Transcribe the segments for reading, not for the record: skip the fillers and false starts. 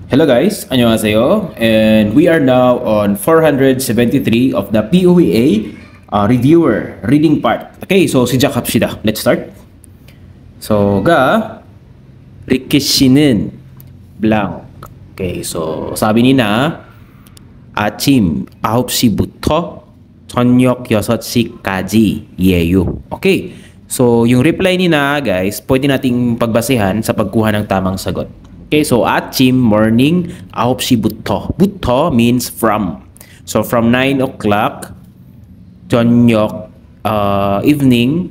Hello guys, 안녕하세요. And we are now on 473 of the POEA reviewer reading part. Okay, so 시작합시다. Let's start. So ga 리키씨는 blank. Okay, so sabi ni na 아침 9시부터 저녁 6시까지예요. Okay. So yung reply ni na guys, pwede nating pagbasehan sa pagkuha ng tamang sagot. Okay, so 아침 morning 9시부터. 부터 means from. So from 9 o'clock 저녁 evening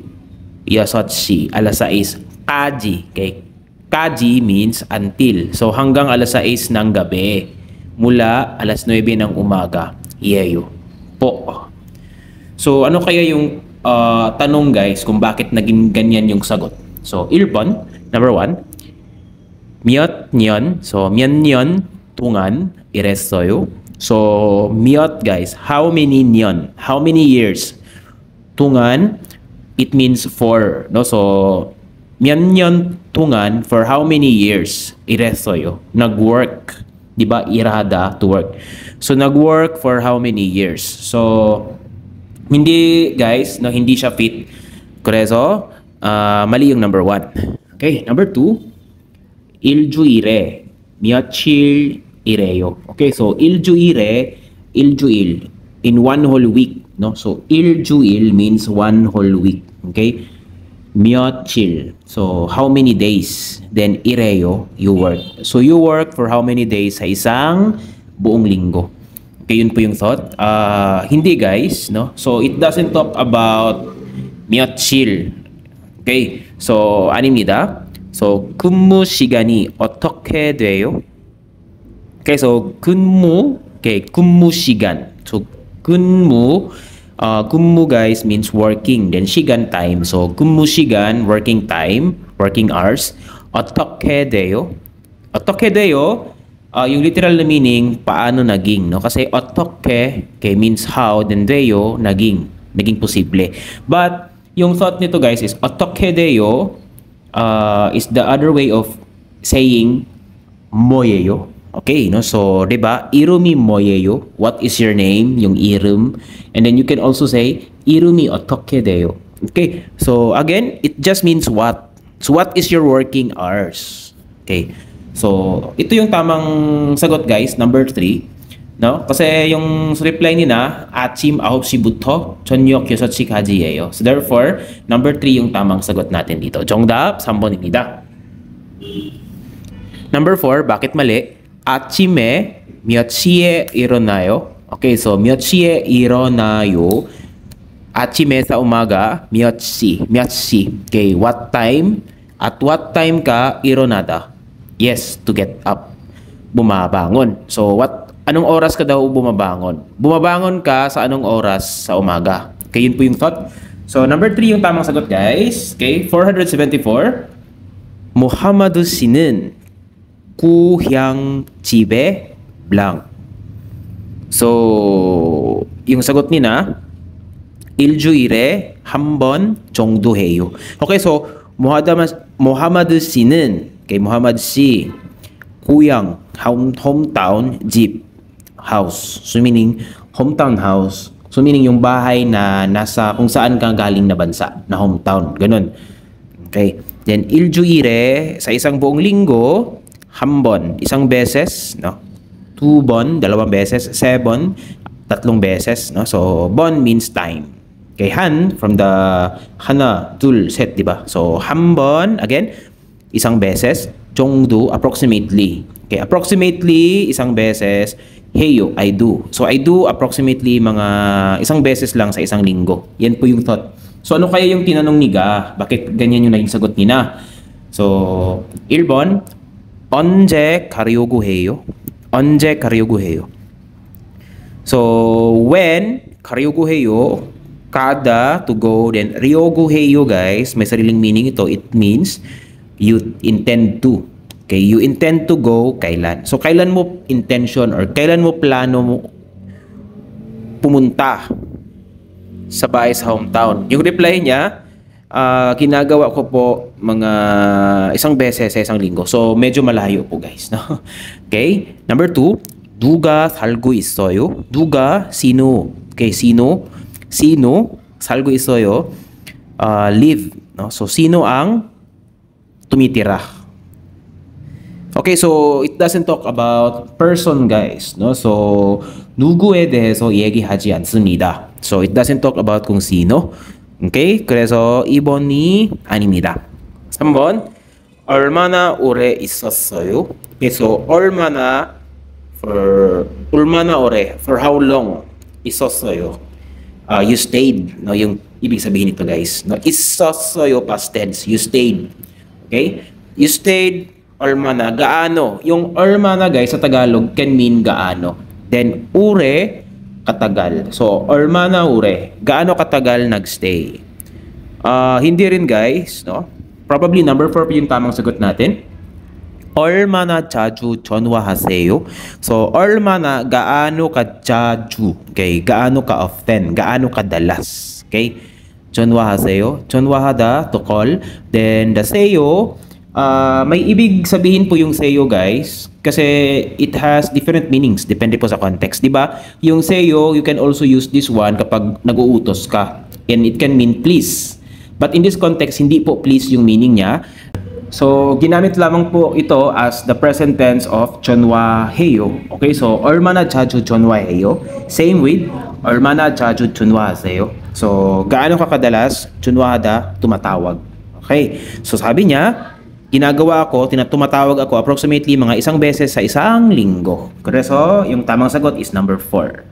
6시 alas 6 까지. Okay. 까지 means until. So hanggang alas 6 ng gabi. Mula alas 9 ng umaga. Yeyo. Po. So ano kaya yung tanong guys kung bakit naging ganyan yung sagot? So 1번, number 1. 몇 년, so 몇 년 동안 일했어요. So 몇 guys, how many 년, how many years? 동안, it means for, no? So 몇 년 동안, for how many years 일했어요? Nag-work, di ba? Irada, to work. So nag-work for how many years? So hindi guys, no, hindi siya fit. 그래서 mali yung number 1. Okay, number 2. 일주일에 며칠이래요. Okay, so 일주일에 일주일 in one whole week, no? So 일주일 means one whole week. Okay? 며칠. So how many days? Then 이래요, you work. So you work for how many days sa isang buong linggo? Okay, yun po yung thought. Hindi guys, no? So it doesn't talk about 며칠. Okay? So 아닙니다. So 근무 시간이 어떻게 돼요? Okay, so 근무, okay, 근무 시간. So 근무, 근무 guys means working. Then 시간 time. So 근무 시간, working time, working hours. 어떻게 돼요? 어떻게 돼요? Yung literal na meaning, paano naging, no? Kasi 어떻게, okay, means how, then 돼요, naging posible. But yung thought nito guys is 어떻게 돼요? Is the other way of saying 뭐예요. Okay, no? So, 'di ba? 이름이 뭐예요? What is your name? Yung i름. And then you can also say 이름이 어떻게 돼요? Okay. So, again, it just means what. So, what is your working hours? Okay. So, ito yung tamang sagot, guys, number 3. No? Kasi yung reply nila, 아침 9시부터 저녁 6시까지예요. So therefore, number 3 yung tamang sagot natin dito. 정답 3번입니다. Number 4, bakit mali? 아침에 몇 시에 일어나요? Okay, so 몇 시에 일어나요? 아침에 sa umaga, 몇 시? 몇 시? Okay, what time? At what time ka 일어나다? Yes, to get up. Bumabangon. So anong oras ka daw bumabangon? Bumabangon ka sa anong oras sa umaga? Okay, yun po yung thought. So, number 3 yung tamang sagot, guys. Okay, 474. Muhammad 씨는 고향집에 blank. So, yung sagot nila, 일주일에 한 번 정도 해요. Okay, so, Muhammad 씨는, okay, Muhammad 씨, 고향, hometown, 집, house. So meaning hometown house. So meaning yung bahay na nasa kung saan kang galing na bansa, na hometown. Ganun. Okay. Then 일주일에 sa isang buong linggo, 한 번, isang beses, no? 2 번, dalawang beses, 7, tatlong beses, no? So bon means time. Okay, han from the 하나, 둘, 셋, di ba? So 한 번, again, isang beses, 정도, approximately. Okay, approximately isang beses, heyo, I do. So I do approximately mga isang beses lang sa isang linggo. Yan po yung thought. So ano kaya yung tinanong ni Ga? Bakit ganyan yung naging sagot ni Na? So 1번, 언제 가려고 해요? 언제 가려고 해요? So when 가려고 해요, kada, to go, then 려고 해요 guys, may sariling meaning ito. It means you intend to. Okay, you intend to go kailan. So kailan mo intention or kailan mo plano mo pumunta sa bahay sa hometown? Yung reply niya, ginagawa ko po mga isang beses sa isang linggo. So, medyo malayo po guys. No? Okay? Number 2, 누가 살고 있어요? 누가, sino. Okay, sino. Sino, 살고 있어요. Live. No? So, sino ang tumitira? Okay, so it doesn't talk about person guys. No? So, 누구에 대해서 얘기하지 않습니다. So, it doesn't talk about kung sino. Okay? 그래서 2번이 아닙니다. 3번, 얼마나 오래 있었어요? Okay, so 얼마나 오래, for how long 있었어요? You stayed, no? Yung ibig sabihin nito guys. No? 있었어요, past tense. You stayed. Okay? You stayed, 얼마나, gaano. Yung 얼마나 guys sa Tagalog can mean gaano. Then, ure, katagal. So, 얼마나 오래, gaano katagal nagstay? Hindi rin guys, no? Probably number 4 yung tamang sagot natin. 얼마나 자주 전화하세요? So, 얼마나, gaano ka 자주. Okay, gaano ka often, gaano kadalas. Okay? 전화하세요. 전화하다, to call. Then, the 세요, may ibig sabihin po yung seyo guys kasi it has different meanings depende po sa context, di ba? Yung seyo, you can also use this one kapag nag-uutos ka and it can mean please. But in this context, hindi po please yung meaning niya. So, ginamit lamang po ito as the present tense of 전화해요. Okay, so 얼마나 자주 전화해요? Same with 얼마나 자주 전화하세요. So, gaano ka kadalas 전화하다, tumatawag. Okay, so sabi niya, ginagawa ko, tumatawag ako approximately mga isang beses sa isang linggo. So, yung tamang sagot is number 4.